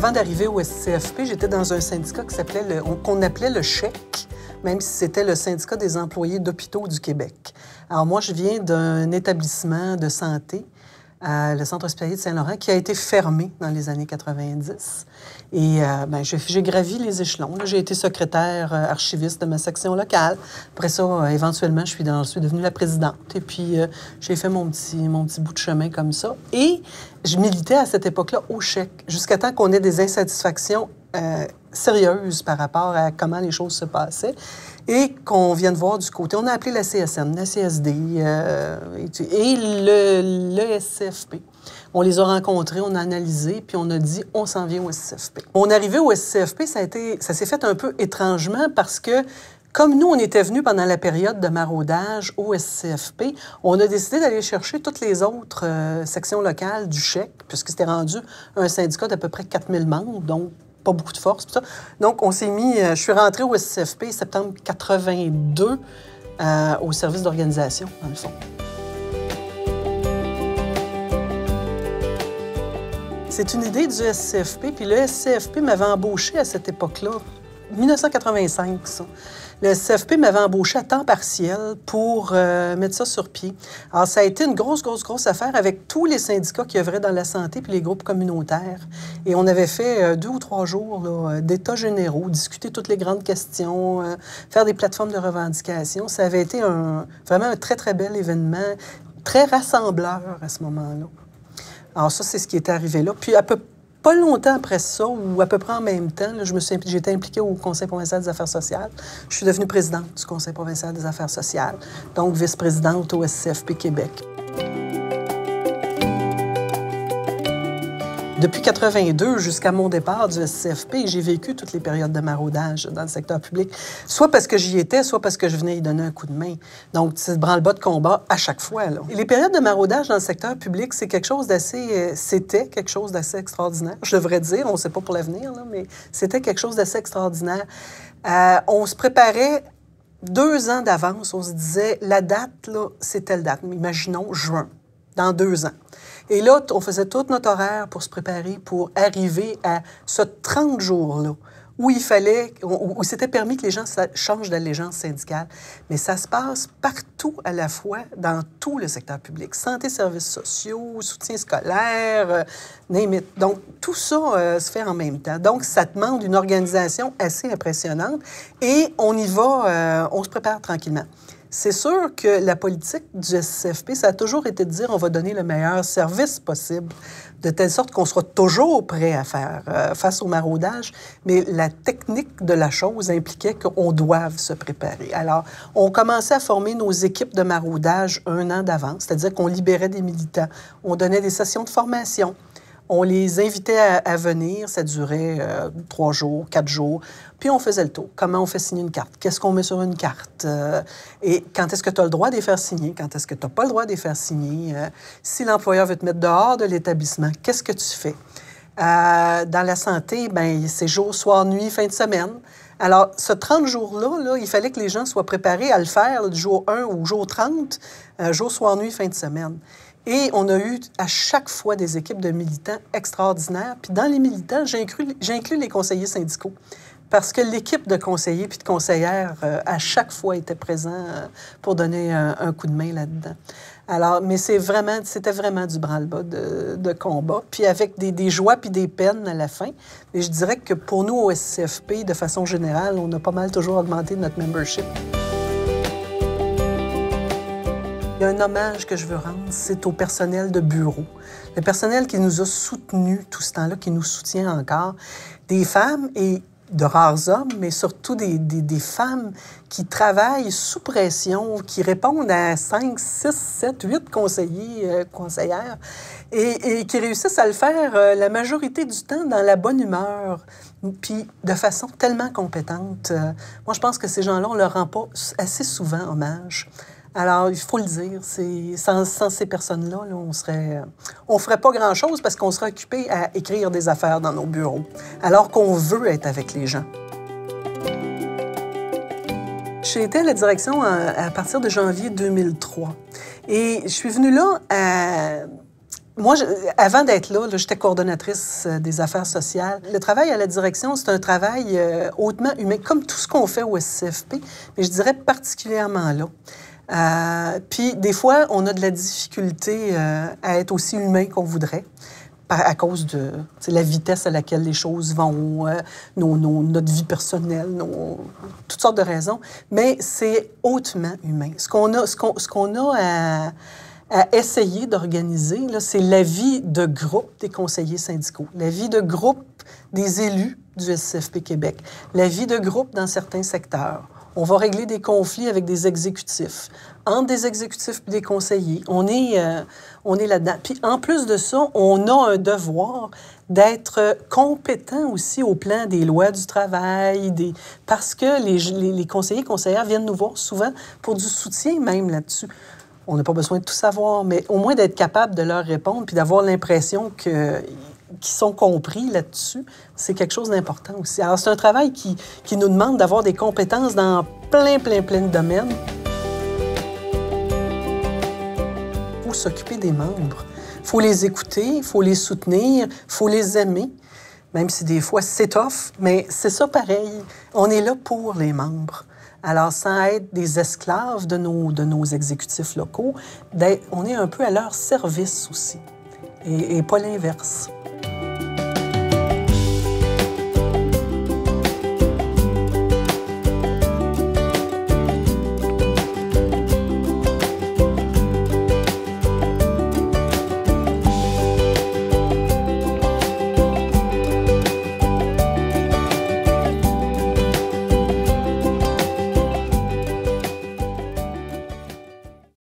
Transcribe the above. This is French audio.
Avant d'arriver au SCFP, j'étais dans un syndicat qu'on appelait le CHEC, même si c'était le syndicat des employés d'hôpitaux du Québec. Alors moi, je viens d'un établissement de santé, le Centre hospitalier de Saint-Laurent, qui a été fermé dans les années 90. Et j'ai gravi les échelons. J'ai été secrétaire archiviste de ma section locale. Après ça, éventuellement, je suis devenue la présidente. Et puis, j'ai fait mon petit bout de chemin comme ça. Et je militais à cette époque-là au CHEC, jusqu'à temps qu'on ait des insatisfactions sérieuses par rapport à comment les choses se passaient et qu'on vienne voir du côté. On a appelé la CSN, la CSD et le SCFP. On les a rencontrés, on a analysé, puis on a dit « on s'en vient au SCFP ». On est arrivé au SCFP, ça s'est fait un peu étrangement parce que comme nous, on était venus pendant la période de maraudage au SCFP, on a décidé d'aller chercher toutes les autres sections locales du CHEC, puisque c'était rendu un syndicat d'à peu près 4000 membres, donc pas beaucoup de force. Tout ça. Donc, on s'est mis... je suis rentrée au SCFP septembre 82 au service d'organisation, dans le fond. C'est une idée du SCFP, puis le SCFP m'avait embauché à cette époque-là, 1985, ça. Le SCFP m'avait embauché à temps partiel pour mettre ça sur pied. Alors, ça a été une grosse affaire avec tous les syndicats qui œuvraient dans la santé puis les groupes communautaires. Et on avait fait 2 ou 3 jours d'états généraux, discuter toutes les grandes questions, faire des plateformes de revendication. Ça avait été vraiment un très bel événement, très rassembleur à ce moment-là. Alors ça, c'est ce qui est arrivé là. Puis pas longtemps après ça, ou à peu près en même temps, j'ai été impliquée au Conseil provincial des affaires sociales. Je suis devenue présidente du Conseil provincial des affaires sociales, donc vice-présidente au SCFP Québec. Depuis 82 jusqu'à mon départ du SCFP, j'ai vécu toutes les périodes de maraudage dans le secteur public, soit parce que j'y étais, soit parce que je venais y donner un coup de main. Donc, c'est branle-bas de combat à chaque fois, là. Et les périodes de maraudage dans le secteur public, c'était quelque chose d'assez extraordinaire. Je devrais dire, on ne sait pas pour l'avenir, là, mais c'était quelque chose d'assez extraordinaire. On se préparait 2 ans d'avance. On se disait, la date, là, c'est telle date. Imaginons juin, dans 2 ans. Et là, on faisait tout notre horaire pour se préparer pour arriver à ce 30 jours-là où où c'était permis que les gens changent d'allégeance syndicale. Mais ça se passe partout à la fois dans tout le secteur public. Santé, services sociaux, soutien scolaire, name it. Donc, tout ça se fait en même temps. Donc, ça demande une organisation assez impressionnante et on y va, on se prépare tranquillement. C'est sûr que la politique du SCFP, ça a toujours été de dire on va donner le meilleur service possible, de telle sorte qu'on sera toujours prêt à faire face au maraudage, mais la technique de la chose impliquait qu'on doive se préparer. Alors, on commençait à former nos équipes de maraudage 1 an d'avance, c'est-à-dire qu'on libérait des militants, on donnait des sessions de formation. On les invitait à venir, ça durait 3 jours, 4 jours, puis on faisait le tour. Comment on fait signer une carte? Qu'est-ce qu'on met sur une carte? Et quand est-ce que tu as le droit de les faire signer? Quand est-ce que tu n'as pas le droit de les faire signer? Si l'employeur veut te mettre dehors de l'établissement, qu'est-ce que tu fais? Dans la santé, c'est jour, soir, nuit, fin de semaine. Alors, ce 30 jours-là, là, il fallait que les gens soient préparés à le faire là, du jour 1 au jour 30, jour, soir, nuit, fin de semaine. Et on a eu à chaque fois des équipes de militants extraordinaires. Puis dans les militants, j'ai inclus les conseillers syndicaux. Parce que l'équipe de conseillers puis de conseillères, à chaque fois, était présent pour donner un coup de main là-dedans. Alors, mais c'était vraiment du branle-bas de combat, puis avec des joies puis des peines à la fin. Et je dirais que pour nous, au SCFP, de façon générale, on a pas mal toujours augmenté notre membership. Il y a un hommage que je veux rendre, c'est au personnel de bureau. Le personnel qui nous a soutenus tout ce temps-là, qui nous soutient encore. Des femmes et de rares hommes, mais surtout des femmes qui travaillent sous pression, qui répondent à 5, 6, 7, 8 conseillers, conseillères, et qui réussissent à le faire la majorité du temps dans la bonne humeur, puis de façon tellement compétente. Moi, je pense que ces gens-là, on ne leur rend pas assez souvent hommage. Alors, il faut le dire, sans ces personnes-là, là, on ferait pas grand-chose parce qu'on serait occupé à écrire des affaires dans nos bureaux, alors qu'on veut être avec les gens. J'ai été à la direction à partir de janvier 2003. Et je suis venue là Moi, avant d'être là, j'étais coordonnatrice des affaires sociales. Le travail à la direction, c'est un travail hautement humain, comme tout ce qu'on fait au SCFP, mais je dirais particulièrement là. Puis, des fois, on a de la difficulté à être aussi humain qu'on voudrait à cause de la vitesse à laquelle les choses vont, notre vie personnelle, toutes sortes de raisons. Mais c'est hautement humain. Ce qu'on a à essayer d'organiser, c'est la vie de groupe des conseillers syndicaux, la vie de groupe des élus du SCFP Québec, la vie de groupe dans certains secteurs. On va régler des conflits avec des exécutifs, entre des exécutifs et des conseillers. On est là-dedans. Puis en plus de ça, on a un devoir d'être compétent aussi au plan des lois du travail, parce que les conseillers et conseillères viennent nous voir souvent pour du soutien même là-dessus. On n'a pas besoin de tout savoir, mais au moins d'être capable de leur répondre puis d'avoir l'impression qu'ils sont compris là-dessus, c'est quelque chose d'important aussi. Alors, c'est un travail qui nous demande d'avoir des compétences dans plein de domaines. Il faut s'occuper des membres. Il faut les écouter, il faut les soutenir, il faut les aimer, même si des fois c'est tough, mais c'est ça pareil. On est là pour les membres. Alors, sans être des esclaves de nos exécutifs locaux, on est un peu à leur service aussi, et pas l'inverse.